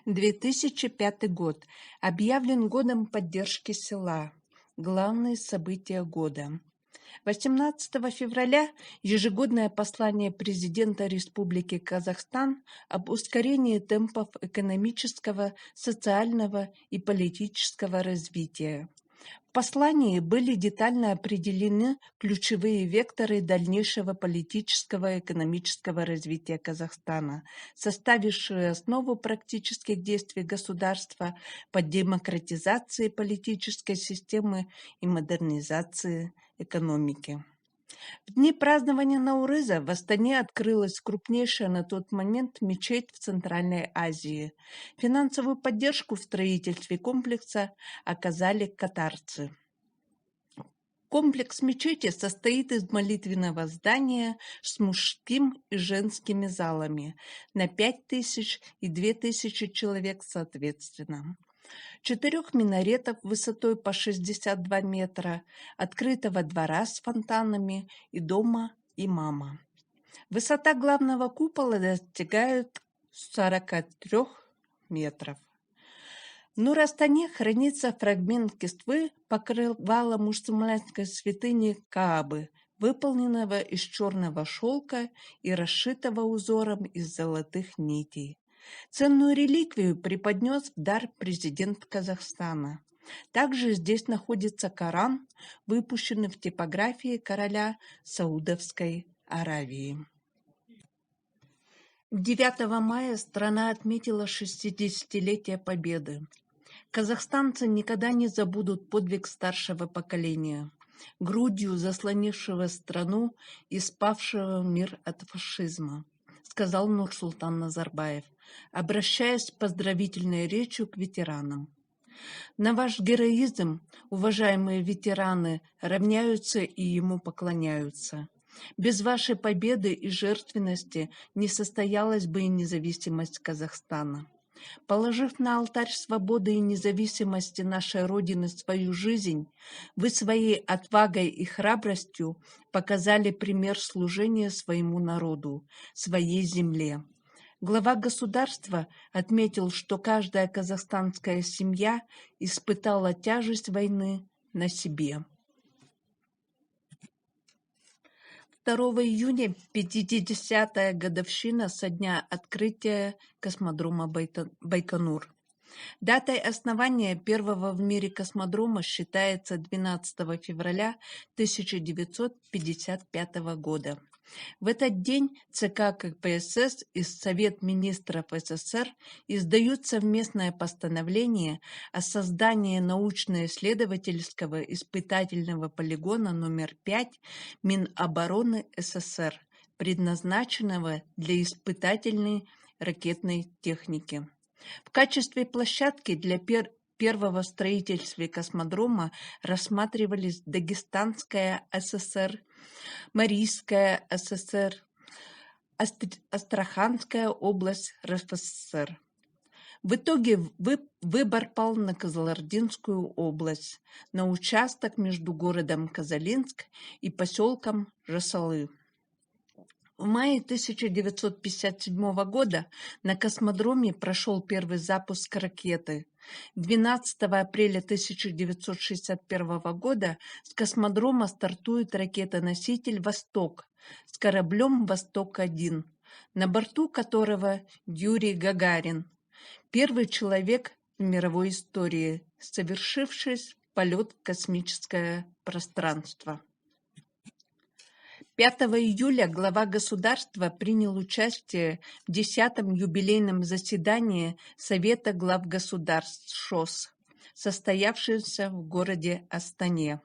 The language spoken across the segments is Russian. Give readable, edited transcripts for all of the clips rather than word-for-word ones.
2005 год объявлен годом поддержки села. Главные события года. 18 февраля ежегодное послание президента Республики Казахстан об ускорении темпов экономического, социального и политического развития. В послании были детально определены ключевые векторы дальнейшего политического и экономического развития Казахстана, составившие основу практических действий государства по демократизации политической системы и модернизации экономики. В дни празднования Наурыза в Астане открылась крупнейшая на тот момент мечеть в Центральной Азии. Финансовую поддержку в строительстве комплекса оказали катарцы. Комплекс мечети состоит из молитвенного здания с мужским и женскими залами на 5000 и 2000 человек соответственно. 4 минаретов высотой по 62 метра, открытого двора с фонтанами и дома имама. Высота главного купола достигает 43 метров. В Нур-Астане хранится фрагмент киствы покрывала мусульманской святыни Каабы, выполненного из черного шелка и расшитого узором из золотых нитей. Ценную реликвию преподнес в дар президент Казахстана. Также здесь находится Коран, выпущенный в типографии короля Саудовской Аравии. 9 мая страна отметила 60-летие Победы. Казахстанцы никогда не забудут подвиг старшего поколения, грудью заслонившего страну и спасшего мир от фашизма, сказал Нурсултан Назарбаев, обращаясь с поздравительной речью к ветеранам. На ваш героизм, уважаемые ветераны, равняются и ему поклоняются. Без вашей победы и жертвенности не состоялась бы и независимость Казахстана. Положив на алтарь свободы и независимости нашей Родины свою жизнь, вы своей отвагой и храбростью показали пример служения своему народу, своей земле. Глава государства отметил, что каждая казахстанская семья испытала тяжесть войны на себе. 2 июня 50-я годовщина со дня открытия космодрома Байконур. Датой основания первого в мире космодрома считается 12 февраля 1955 года. В этот день ЦК КПСС и Совет министров СССР издают совместное постановление о создании научно-исследовательского испытательного полигона номер 5 Минобороны СССР, предназначенного для испытательной ракетной техники. В качестве площадки для первого строительства космодрома рассматривались Дагестанская ССР, Марийская ССР, Астраханская область РСФСР. В итоге выбор пал на Кызылординскую область, на участок между городом Казалинск и поселком Жасалы. В мае 1957 года на космодроме прошел первый запуск ракеты. 12 апреля 1961 года с космодрома стартует ракета-носитель «Восток» с кораблем «Восток-1», на борту которого Юрий Гагарин, первый человек в мировой истории, совершивший полет в космическое пространство. 5 июля глава государства принял участие в 10-м юбилейном заседании Совета глав государств ШОС, состоявшемся в городе Астане.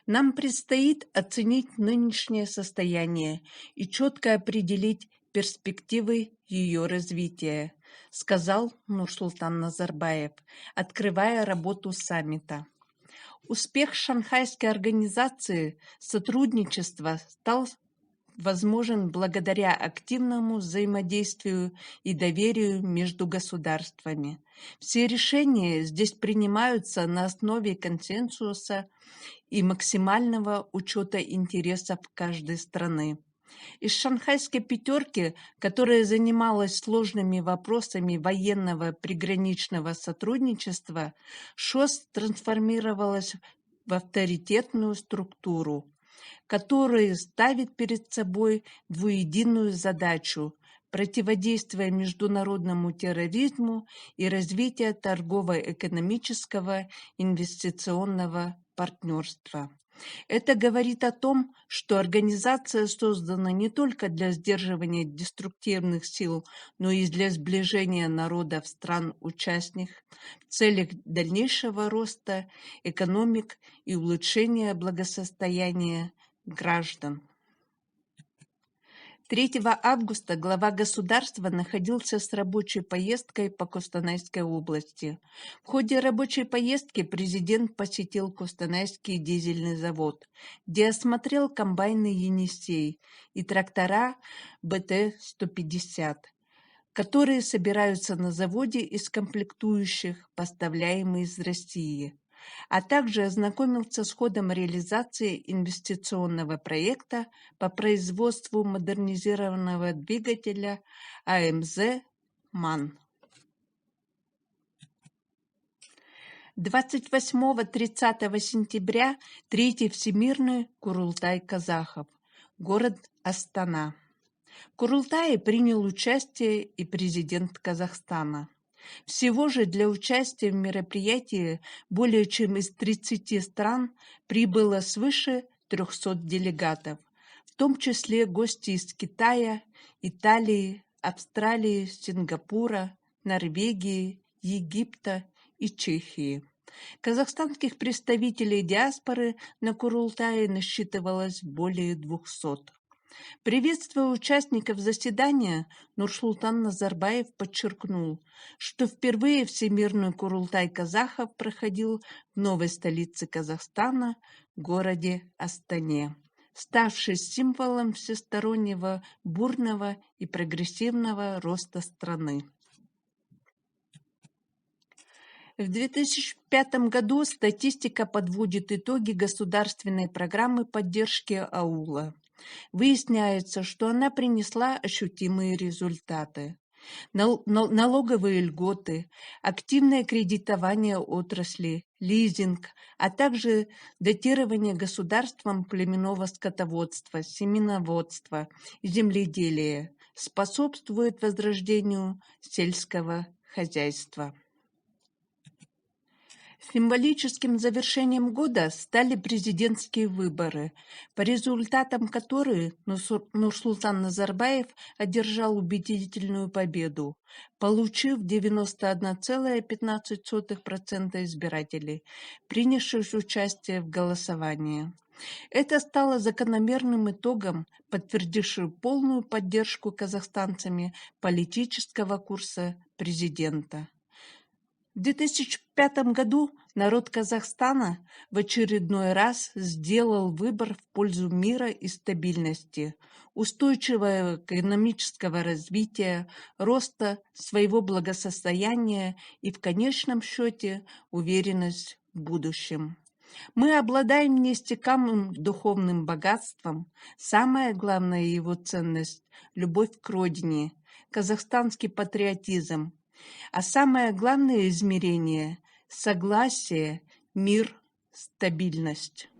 Нам предстоит оценить нынешнее состояние и четко определить перспективы ее развития, сказал Нурсултан Назарбаев, открывая работу саммита. Успех Шанхайской организации сотрудничества стал возможен благодаря активному взаимодействию и доверию между государствами. Все решения здесь принимаются на основе консенсуса и максимального учета интересов каждой страны. Из шанхайской пятерки, которая занималась сложными вопросами военного приграничного сотрудничества, ШОС трансформировалась в авторитетную структуру, которая ставит перед собой двуединую задачу противодействия международному терроризму и развития торгово-экономического инвестиционного партнерства. Это говорит о том, что организация создана не только для сдерживания деструктивных сил, но и для сближения народов стран-участников в целях дальнейшего роста экономик и улучшения благосостояния граждан. 3 августа глава государства находился с рабочей поездкой по Костанайской области. В ходе рабочей поездки президент посетил Костанайский дизельный завод, где осмотрел комбайны «Енисей» и трактора БТ-150, которые собираются на заводе из комплектующих, поставляемых из России, а также ознакомился с ходом реализации инвестиционного проекта по производству модернизированного двигателя АМЗ «МАН». 28-30 сентября Третий Всемирный Курултай казахов, город Астана. В Курултае принял участие и президент Казахстана. Всего же для участия в мероприятии более чем из 30 стран прибыло свыше 300 делегатов, в том числе гости из Китая, Италии, Австралии, Сингапура, Норвегии, Египта и Чехии. Казахстанских представителей диаспоры на Курултае насчитывалось более 200. Приветствуя участников заседания, Нурсултан Назарбаев подчеркнул, что впервые Всемирный Курултай казахов проходил в новой столице Казахстана, городе Астане, ставшей символом всестороннего, бурного и прогрессивного роста страны. В 2005 году статистика подводит итоги государственной программы поддержки аула. Выясняется, что она принесла ощутимые результаты. Налоговые льготы, активное кредитование отрасли, лизинг, а также датирование государством племенного скотоводства, семеноводства и земледелия способствует возрождению сельского хозяйства. Символическим завершением года стали президентские выборы, по результатам которых Нурсултан Назарбаев одержал убедительную победу, получив 91,15% избирателей, принявших участие в голосовании. Это стало закономерным итогом, подтвердившим полную поддержку казахстанцами политического курса президента. В 2005 году народ Казахстана в очередной раз сделал выбор в пользу мира и стабильности, устойчивого экономического развития, роста своего благосостояния и, в конечном счете, уверенность в будущем. Мы обладаем неистекаемым духовным богатством, самая главная его ценность – любовь к родине, казахстанский патриотизм, а самое главное измерение – согласие, мир, стабильность.